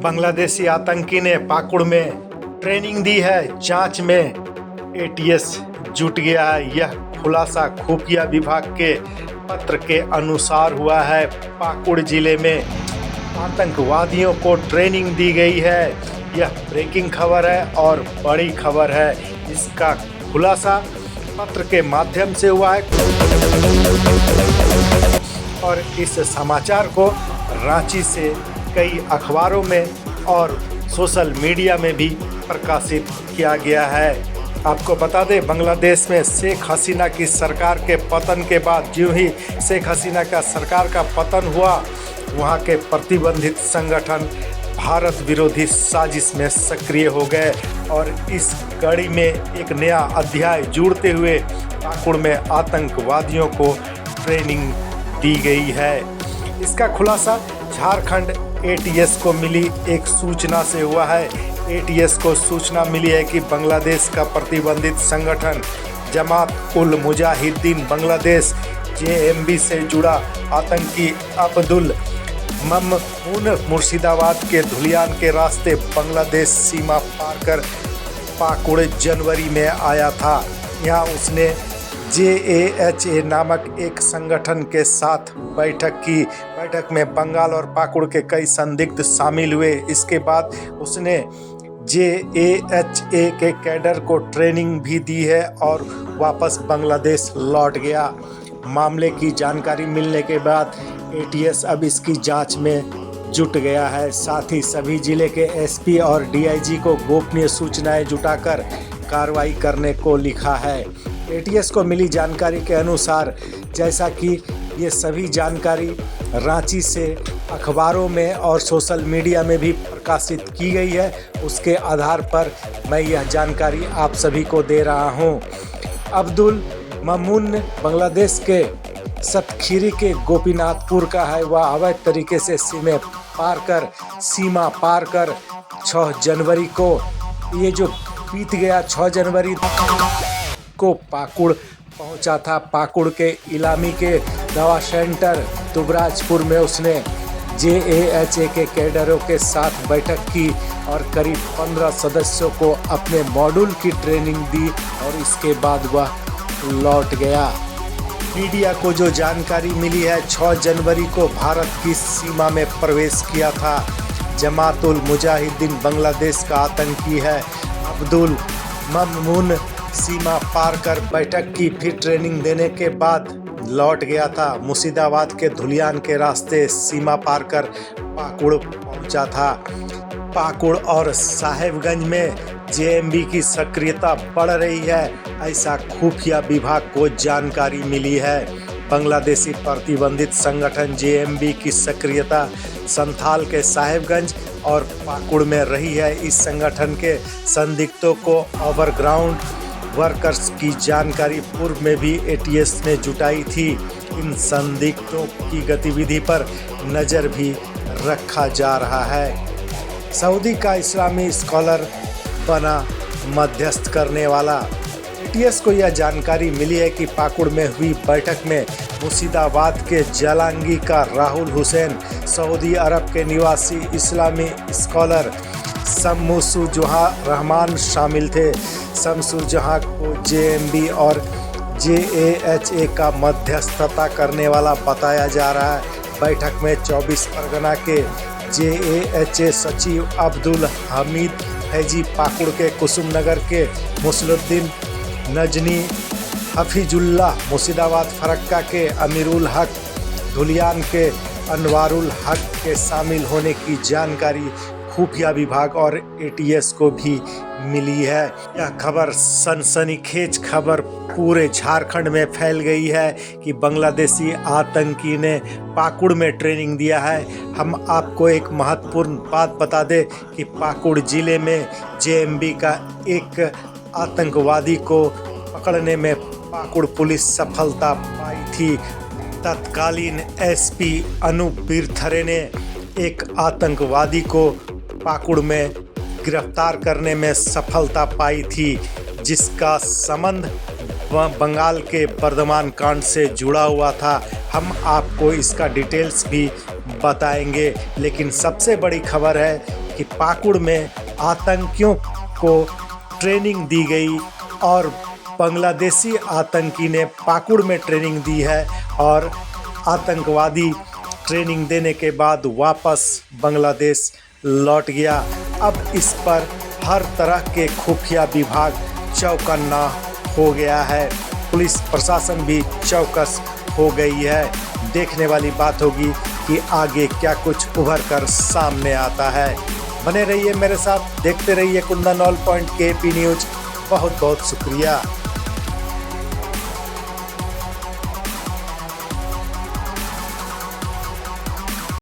बांग्लादेशी आतंकी ने पाकुड़ में ट्रेनिंग दी है, जांच में एटीएस जुट गया है। यह खुलासा खुफिया विभाग के पत्र के अनुसार हुआ है। पाकुड़ जिले में आतंकवादियों को ट्रेनिंग दी गई है। यह ब्रेकिंग खबर है और बड़ी खबर है। इसका खुलासा पत्र के माध्यम से हुआ है और इस समाचार को रांची से कई अखबारों में और सोशल मीडिया में भी प्रकाशित किया गया है। आपको बता दें, बांग्लादेश में शेख हसीना की सरकार के पतन के बाद यूं ही शेख हसीना का सरकार का पतन हुआ, वहां के प्रतिबंधित संगठन भारत विरोधी साजिश में सक्रिय हो गए और इस कड़ी में एक नया अध्याय जोड़ते हुए पाकुड़ में आतंकवादियों को ट्रेनिंग दी गई है। इसका खुलासा झारखंड एटीएस को मिली एक सूचना से हुआ है। एटीएस को सूचना मिली है कि बांग्लादेश का प्रतिबंधित संगठन जमात उल मुजाहिदीन बांग्लादेश जेएमबी से जुड़ा आतंकी अब्दुल ममून मुर्शिदाबाद के धुलियान के रास्ते बांग्लादेश सीमा पार कर पाकुड़ जनवरी में आया था। यहाँ उसने JAHA नामक एक संगठन के साथ बैठक की। बैठक में बंगाल और पाकुड़ के कई संदिग्ध शामिल हुए। इसके बाद उसने JAHA के कैडर को ट्रेनिंग भी दी है और वापस बांग्लादेश लौट गया। मामले की जानकारी मिलने के बाद एटीएस अब इसकी जांच में जुट गया है। साथ ही सभी जिले के एसपी और डीआईजी को गोपनीय सूचनाएं जुटाकर कार्रवाई करने को लिखा है। एटीएस को मिली जानकारी के अनुसार, जैसा कि ये सभी जानकारी रांची से अखबारों में और सोशल मीडिया में भी प्रकाशित की गई है, उसके आधार पर मैं यह जानकारी आप सभी को दे रहा हूँ। अब्दुल ममून बांग्लादेश के सतखीरी के गोपीनाथपुर का है। वह अवैध तरीके से सीमा पार कर 6 जनवरी को, ये जो बीत गया 6 जनवरी को पाकुड़ पहुंचा था। पाकुड़ के इलामी के दवा सेंटर दुबराजपुर में उसने JAHA के कैडरों के साथ बैठक की और करीब 15 सदस्यों को अपने मॉड्यूल की ट्रेनिंग दी और इसके बाद वह लौट गया। मीडिया को जो जानकारी मिली है, 6 जनवरी को भारत की सीमा में प्रवेश किया था। जमात उल मुजाहिदीन बांग्लादेश का आतंकी है अब्दुल ममून सीमा पार कर बैठक की, फिर ट्रेनिंग देने के बाद लौट गया था। मुर्शिदाबाद के धुलियान के रास्ते सीमा पार कर पाकुड़ पहुंचा था। पाकुड़ और साहेबगंज में जेएमबी की सक्रियता बढ़ रही है, ऐसा खुफिया विभाग को जानकारी मिली है। बांग्लादेशी प्रतिबंधित संगठन जेएमबी की सक्रियता संथाल के साहेबगंज और पाकुड़ में रही है। इस संगठन के संदिग्धों को ओवरग्राउंड वर्कर्स की जानकारी पूर्व में भी एटीएस ने जुटाई थी। इन संदिग्धों की गतिविधि पर नज़र भी रखा जा रहा है। सऊदी का इस्लामी स्कॉलर बना मध्यस्थ करने वाला। एटीएस को यह जानकारी मिली है कि पाकुड़ में हुई बैठक में मुर्शिदाबाद के जालंगी का राहुल हुसैन, सऊदी अरब के निवासी इस्लामी स्कॉलर शमसुज्जोहा रहमान शामिल थे। शमसुज्जोहा को जेएमबी और JAHA का मध्यस्थता करने वाला बताया जा रहा है। बैठक में 24 परगना के JAHA सचिव अब्दुल हमीद फैजी, पाकुड़ के कुसुमनगर के मुसलुद्दीन नजनी, हफीजुल्लाह, मुर्शिदाबाद फरक्का के अमीरुल हक, धुलियान के अनवारुल हक के शामिल होने की जानकारी खुफिया विभाग और एटीएस को भी मिली है। यह खबर सनसनीखेज खबर पूरे झारखंड में फैल गई है कि बांग्लादेशी आतंकी ने पाकुड़ में ट्रेनिंग दिया है। हम आपको एक महत्वपूर्ण बात बता दें कि पाकुड़ जिले में जेएमबी का एक आतंकवादी को पकड़ने में पाकुड़ पुलिस सफलता पाई थी। तत्कालीन एसपी अनूप बिरथरे ने एक आतंकवादी को पाकुड़ में गिरफ्तार करने में सफलता पाई थी, जिसका संबंध बंगाल के बर्धमान कांड से जुड़ा हुआ था। हम आपको इसका डिटेल्स भी बताएंगे, लेकिन सबसे बड़ी खबर है कि पाकुड़ में आतंकियों को ट्रेनिंग दी गई और बांग्लादेशी आतंकी ने पाकुड़ में ट्रेनिंग दी है और आतंकवादी ट्रेनिंग देने के बाद वापस बांग्लादेश लौट गया। अब इस पर हर तरह के खुफिया विभाग चौकन्ना हो गया है, पुलिस प्रशासन भी चौकस हो गई है। देखने वाली बात होगी कि आगे क्या कुछ उभर कर सामने आता है। बने रहिए मेरे साथ, देखते रहिए Kundan all point KP news. बहुत बहुत शुक्रिया।